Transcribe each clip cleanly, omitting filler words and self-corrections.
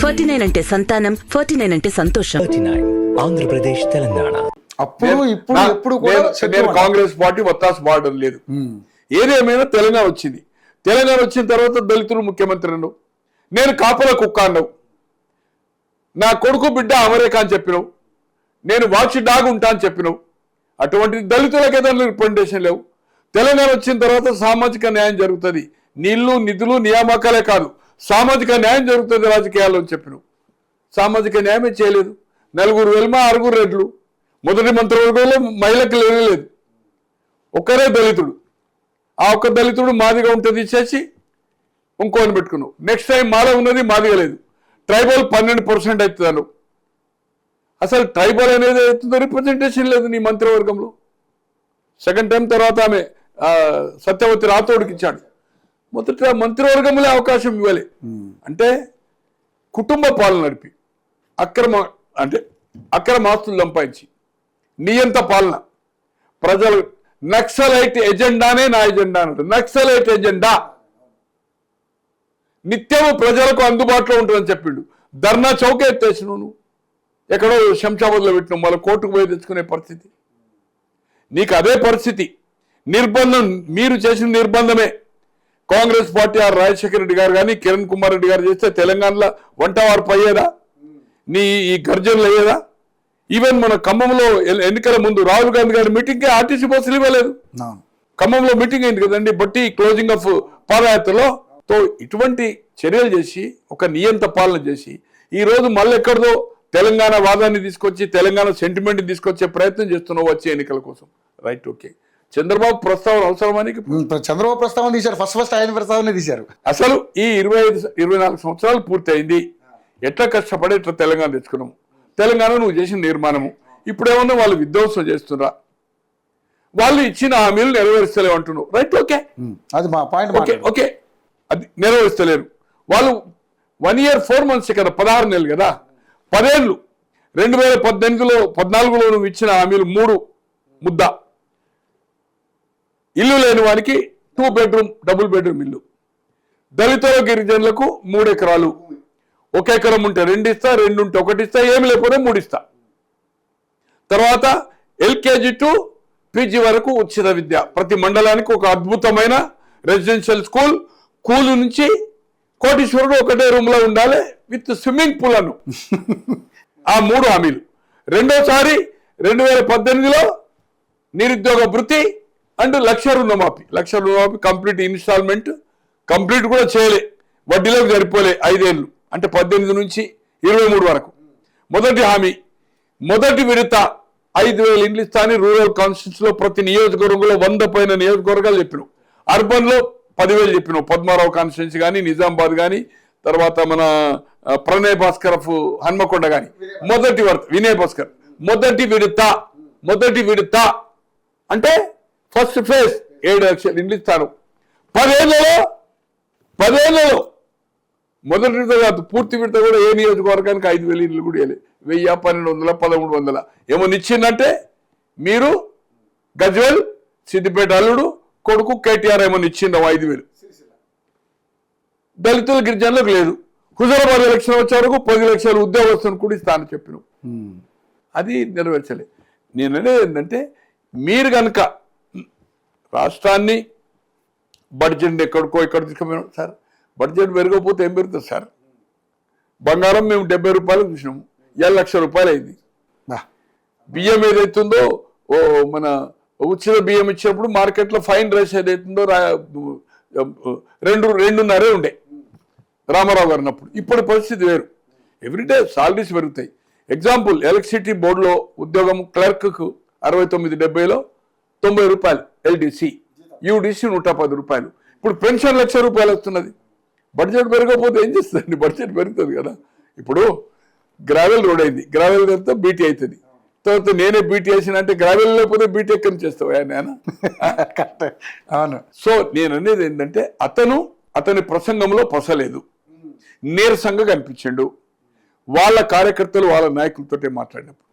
49 అంటే సంతానం, 49 అంటే సంతోషం. 39 ఆంధ్రప్రదేశ్ తెలంగాణ. అప్పుడు ఇప్పుడు ఎప్పుడు కూడా నేను కాంగ్రెస్ పార్టీ వత్తాసు పాడడం లేదు. ఏదేమైనా తెలంగాణ వచ్చింది. తెలంగాణ వచ్చిన తర్వాత దళితులు ముఖ్యమంత్రి అన్నావు, నేను కాపల కుక్క అన్నావు, నా కొడుకు బిడ్డ అమెరికా అని చెప్పినావు, నేను వాచ్ డాగ్ ఉంటా అని చెప్పినావు. అటువంటి దళితులకు ఏదైనా రిప్రజెంటేషన్ లేవు. తెలంగాణ వచ్చిన తర్వాత సామాజిక న్యాయం జరుగుతుంది, నీళ్లు నిధులు నియామకాలే కాదు సామాజిక న్యాయం జరుగుతుంది రాజకీయాల్లో అని చెప్పినావు. సామాజిక న్యాయమే చేయలేదు. 4 వెల్మ 6 రెడ్లు, మొదటి మంత్రివర్గంలో మహిళకు లేదు, ఒక్కరే దళితుడు. ఆ ఒక్క దళితుడు మాదిగా ఉంటుంది చేసి ఇంకోని పెట్టుకున్నావు. నెక్స్ట్ టైం మాలో ఉన్నది మాదిగా లేదు. ట్రైబల్ 12% అవుతుంది. అసలు ట్రైబల్ అనేది అవుతుందో రిప్రజెంటేషన్ లేదు నీ మంత్రివర్గంలో. సెకండ్ టైం తర్వాత ఆమె సత్యవతి రాథోడ్కి ఇచ్చాడు. మొదట మంత్రివర్గంలో అవకాశం ఇవ్వాలి. అంటే కుటుంబ పాలన నడిపి అక్రమ ఆస్తులు సంపాదించి నియంత పాలన, ప్రజలు నక్సలైట్ ఎజెండానే నా ఎజెండా అన్నట్టు. నక్సలైట్ ఎజెండా నిత్యము ప్రజలకు అందుబాటులో ఉంటుందని చెప్పిండు. ధర్నా చౌక ఎత్తేసి నువ్వు ఎక్కడో శంషాబాద్లో పెట్టినావు, మళ్ళీ కోర్టుకు పోయి తెచ్చుకునే పరిస్థితి. నీకు అదే పరిస్థితి. నిర్బంధం మీరు చేసిన నిర్బంధమే. కాంగ్రెస్ పార్టీ రాజశేఖర రెడ్డి గారు కానీ కిరణ్ కుమార్ రెడ్డి గారు చేస్తే తెలంగాణలో వంటవార్పు అయ్యేదా? నీ ఈ గర్జనలు అయ్యేదా? ఈవెన్ మన ఖమ్మంలో ఎన్నికల ముందు రాహుల్ గాంధీ గారి మీటింగ్కి ఆర్టీసీ బస్సులు ఇవ్వలేదు. ఖమ్మంలో మీటింగ్ అయింది కదండి, బట్టి క్లోజింగ్ ఆఫ్ పాదయాత్రలో. తో ఇటువంటి చర్యలు చేసి ఒక నియంత పాలన చేసి ఈ రోజు మళ్ళీ ఎక్కడదో తెలంగాణ వాదాన్ని తీసుకొచ్చి తెలంగాణ సెంటిమెంట్ తీసుకొచ్చే ప్రయత్నం చేస్తున్నావు వచ్చే ఎన్నికల కోసం. Right, okay. చంద్రబాబు ప్రస్తావన అవసరమానికి చంద్రబాబు ప్రస్తావన తీశారు. ఫస్ట్ ఆయన ప్రస్తావన తీశారు. అసలు ఈ 24 సంవత్సరాలు పూర్తయింది. ఎట్లా కష్టపడి ఎట్లా తెలంగాణ తెచ్చుకున్నాము. తెలంగాణ నువ్వు చేసిన నిర్మాణము ఇప్పుడేమన్నా వాళ్ళు విధ్వంసం చేస్తున్నా, వాళ్ళు ఇచ్చిన హామీలు నెరవేర్చలేవు అంటున్నావు. రైట్, ఓకే, అది మా పాయింట్. ఓకే ఓకే, అది నెరవేర్చలేరు. వాళ్ళు 1 year 4 months కదా, 16 నెలలు కదా, 10 ఏళ్ళు. 2014లో నువ్వు ఇచ్చిన హామీలు 3 ముద్ద. ఇల్లు లేని వారికి 2 bedroom డబుల్ బెడ్రూమ్ ఇల్లు, దళితుల గిరిజనులకు 3 ఎకరాలు, 1 ఎకరం ఉంటే 2 ఇస్తా, 2 ఉంటే 1 ఇస్తా, ఏమి లేకపోతే 3 ఇస్తా. తర్వాత LKG to PG వరకు ఉచిత విద్య, ప్రతి మండలానికి ఒక అద్భుతమైన రెసిడెన్షియల్ స్కూల్, కూలు నుంచి కోటీశ్వరుడు ఒకటే రూమ్ లో ఉండాలి విత్ స్విమ్మింగ్ పూల్ అను. ఆ 3 హామీలు. రెండోసారి 2018లో నిరుద్యోగ భృతి అండ్ 1,00,000 రుణమాఫీ. 1,00,000 రుణమాఫీ కంప్లీట్ ఇన్స్టాల్మెంట్ కంప్లీట్ కూడా చేయలే, వడ్డీలోకి సరిపోలే. 5 ఏళ్ళు అంటే 18 నుంచి 23 వరకు. మొదటి హామీ, మొదటి విడత 5,000 ఇండ్లు ఇస్తా అని రూరల్ కాన్స్టిట్యూన్స్ లో ప్రతి నియోజకవర్గంలో 100 పైన నియోజకవర్గాలు చెప్పినావు. అర్బన్ లో 10,000 చెప్పినావు. పద్మారావు కాన్స్టిట్యున్సీ కానీ, నిజామాబాద్ కానీ, తర్వాత మన ప్రణయ్ భాస్కర్ హన్మకొండ కానీ. మొదటి వినయ్ భాస్కర్ మొదటి విడత అంటే ఫస్ట్ ఫేజ్ 7 లక్షల ఇండ్లు ఇస్తాను. 10 ఏళ్లలో మొదటి విడత కాదు, పూర్తి విడత కూడా ఏ నియోజకవర్గానికి 5,000 ఇండ్లు కూడా వేయలేదు. 1000, 1,200, 1,300 ఏమో ఇచ్చిందంటే మీరు గజ్వెల్ సిద్దిపేట అల్లుడు కొడుకు కేటీఆర్ ఏమో ఇచ్చిండు 5,000. దళితుల గిరిజనులకు లేదు. హుజరాబాద్ ఎలక్షన్ వచ్చే వరకు 10 లక్షల ఉద్యోగస్తులను కూడా ఇస్తానని చెప్పినావు. అది నెరవేర్చలే. నేను అనేది ఏంటంటే మీరు కనుక రాష్ట్రాన్ని బడ్జెట్ ఎక్కడ తీసుకుపోయినాం సార్. బడ్జెట్ పెరగకపోతే ఏం పెరుగుతుంది సార్? బంగారం మేము 70 రూపాయలు చూసినాము, 1,00,000 రూపాయలు అయింది. బియ్యం ఏదైతుందో మన ఉచిత బియ్యం ఇచ్చినప్పుడు మార్కెట్లో ఫైన్ రైస్ ఏదైతుందో 2.5 ఉండే రామారావు గారు అన్నప్పుడు. ఇప్పుడు పరిస్థితి వేరు. ఎవ్రీడే సాలరీస్ పెరుగుతాయి. ఎగ్జాంపుల్, ఎలక్ట్రిసిటీ బోర్డులో ఉద్యోగం క్లర్క్కు 69-70లో 90 రూపాయలు LDC, UDC 110 రూపాయలు. ఇప్పుడు పెన్షన్ 1,00,000 రూపాయలు వస్తున్నది. బడ్జెట్ పెరగకపోతే ఏం చేస్తుంది? బడ్జెట్ పెరుగుతుంది కదా. ఇప్పుడు గ్రావెల్ రోడ్ అయింది, గ్రావెల్ తర్వాత బీటీ అవుతుంది. తర్వాత నేనే బీటీ వేసిన అంటే గ్రావెల్ లేకపోతే బీటీ ఎక్కడి నుంచి చేస్తావా నేను? అవును. సో నేను అనేది ఏంటంటే అతని ప్రసంగంలో పసలేదు, నీరసంగా కనిపించిండు. వాళ్ళ కార్యకర్తలు వాళ్ళ నాయకులతో మాట్లాడినప్పుడు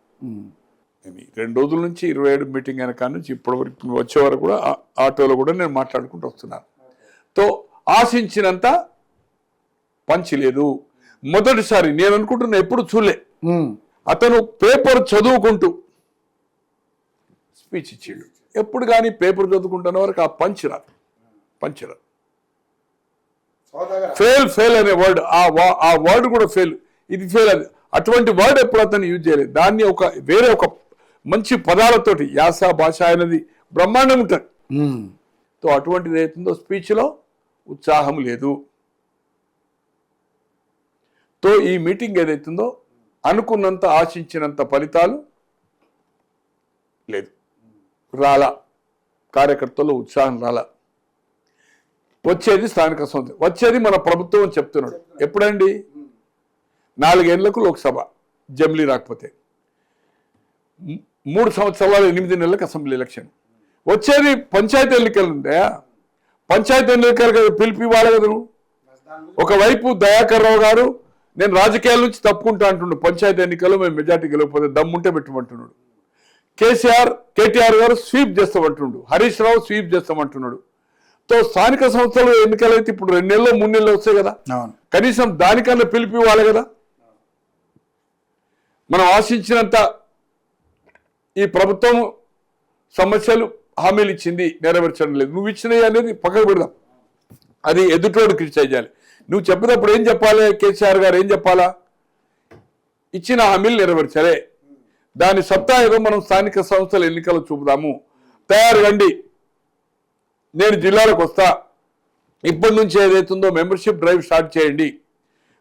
2 రోజుల నుంచి 27 మీటింగ్ అయిన కాడ నుంచి ఇప్పటి వరకు వచ్చే వరకు కూడా ఆటోలో కూడా నేను మాట్లాడుకుంటూ వస్తున్నాను. తో ఆశించినంత పంచి లేదు. మొదటిసారి నేను అనుకుంటున్నా ఎప్పుడు చూడలే, ఉమ్. అతను పేపర్ చదువుకుంటూ స్పీచ్ ఇచ్చాడు. ఎప్పుడు కానీ పేపర్ చదువుకుంటున్న వరకు ఆ పంచ్ రాదు. ఫెయిల్ అనే వర్డ్, ఆ వర్డ్ కూడా ఫెయిల్, ఇది ఫెయిల్ అది, అటువంటి వర్డ్ ఎప్పుడు అతను యూజ్ చేయలేదు. దాన్ని వేరే ఒక మంచి పదాలతోటి యాస భాష అనేది బ్రహ్మాండం ఉంటుంది. ఉమ్. సో అటువంటిది ఏదైతుందో స్పీచ్లో ఉత్సాహం లేదు. తో ఈ మీటింగ్ ఏదైతుందో అనుకున్నంత ఆశించినంత ఫలితాలు లేదు, రాలా, కార్యకర్తల్లో ఉత్సాహం రాలా. వచ్చేది స్థానిక సంస్థ, వచ్చేది మన ప్రభుత్వం అని చెప్తున్నాడు. ఎప్పుడండి? 4 ఏళ్లకు లోక్సభ జమిలీ రాకపోతే, 3 సంవత్సరాల 8 నెలలకు అసెంబ్లీ ఎలక్షన్. వచ్చేది పంచాయతీ ఎన్నికలు ఉందా? పంచాయతీ ఎన్నికలు కదా పిలిపి ఇవ్వాలి కదా నువ్వు. ఒకవైపు దయాకర్ రావు గారు నేను రాజకీయాల నుంచి తప్పుకుంటా అంటుండు, పంచాయతీ ఎన్నికల్లో మేము మెజార్టీ గెలవకపోతే దమ్ముంటే పెట్టమంటున్నాడు. కేటీఆర్ గారు స్వీప్ చేస్తామంటుండు, హరీష్ రావు స్వీప్ చేస్తామంటున్నాడు. తో స్థానిక సంస్థలు ఎన్నికలు అయితే ఇప్పుడు 2 నెలలు 3 నెలలు వస్తాయి కదా, కనీసం దానికన్నా పిలిపి ఇవ్వాలి కదా. మనం ఆశించినంత ఈ ప్రభుత్వం సమస్యలు హామీలు ఇచ్చింది, నెరవేర్చడం లేదు. నువ్వు ఇచ్చినవి అనేది పక్కకు పెడదాం, అది ఎదుటోడు క్రిటిసైజ్ చేయాలి. నువ్వు చెప్పినప్పుడు ఏం చెప్పాలి? కేసీఆర్ గారు ఏం చెప్పాలా? ఇచ్చిన హామీలు నెరవేర్చాలి, దాని సత్తా ఏదో మనం స్థానిక సంస్థల ఎన్నికలు చూపుదాము. తయారు కండి, నేను జిల్లాలకు వస్తా, ఇప్పటి నుంచి ఏదైతుందో మెంబర్షిప్ డ్రైవ్ స్టార్ట్ చేయండి,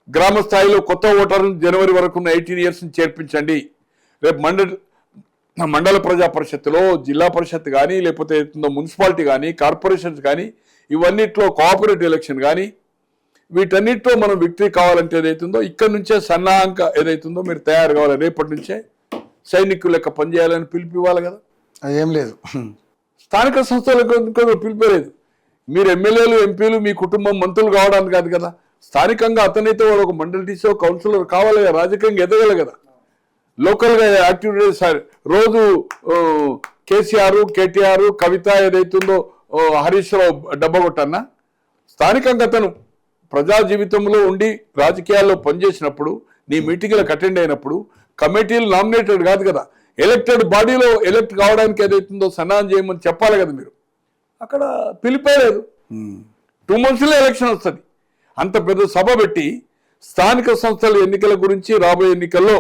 గ్రామ స్థాయిలో కొత్త ఓటర్లు జనవరి వరకు ఉన్న 18 years చేర్పించండి. రేపు మండల ప్రజా పరిషత్తులో, జిల్లా పరిషత్ కానీ, లేకపోతే ఏదైతుందో మున్సిపాలిటీ కానీ, కార్పొరేషన్స్ కానీ, ఇవన్నిట్లో కోఆపరేటివ్ ఎలక్షన్ కానీ, వీటన్నిటిలో మనం విక్టరీ కావాలంటే ఏదైతుందో ఇక్కడి నుంచే సన్నాహక ఏదైతుందో మీరు తయారు కావాలి. రేపటి నుంచే సైనికులు లెక్క పనిచేయాలని పిలిపివ్వాలి కదా. ఏం లేదు, స్థానిక సంస్థలకు పిలిపలేదు. మీరు ఎమ్మెల్యేలు, ఎంపీలు, మీ కుటుంబం మంత్రులు కావడానికి కాదు కదా. స్థానికంగా అతనైతే వాడు ఒక మండలి టీసో కౌన్సిలర్ కావాలి కదా, రాజకీయంగా ఎదగలి కదా. లోకల్గా యాక్టివిటీస్ రోజు కేసీఆర్, కేటీఆర్, కవిత ఏదైతుందో హరీష్ రావు డబ్బా కొట్టన్నా. స్థానికంగా అతను ప్రజా జీవితంలో ఉండి రాజకీయాల్లో పనిచేసినప్పుడు, నీ మీటింగ్లకు అటెండ్ అయినప్పుడు కమిటీలు నామినేటెడ్ కాదు కదా, ఎలక్టెడ్ బాడీలో ఎలక్ట్ కావడానికి ఏదైతుందో సన్నాహం చేయమని చెప్పాలి కదా. మీరు అక్కడ పిలిపేలేదు. 2 monthsలో ఎలక్షన్ వస్తుంది. అంత పెద్ద సభ పెట్టి స్థానిక సంస్థల ఎన్నికల గురించి రాబోయే ఎన్నికల్లో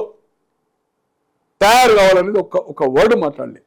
తయారు కావాలనేది ఒక వర్డ్ మాట్లాడలేదు.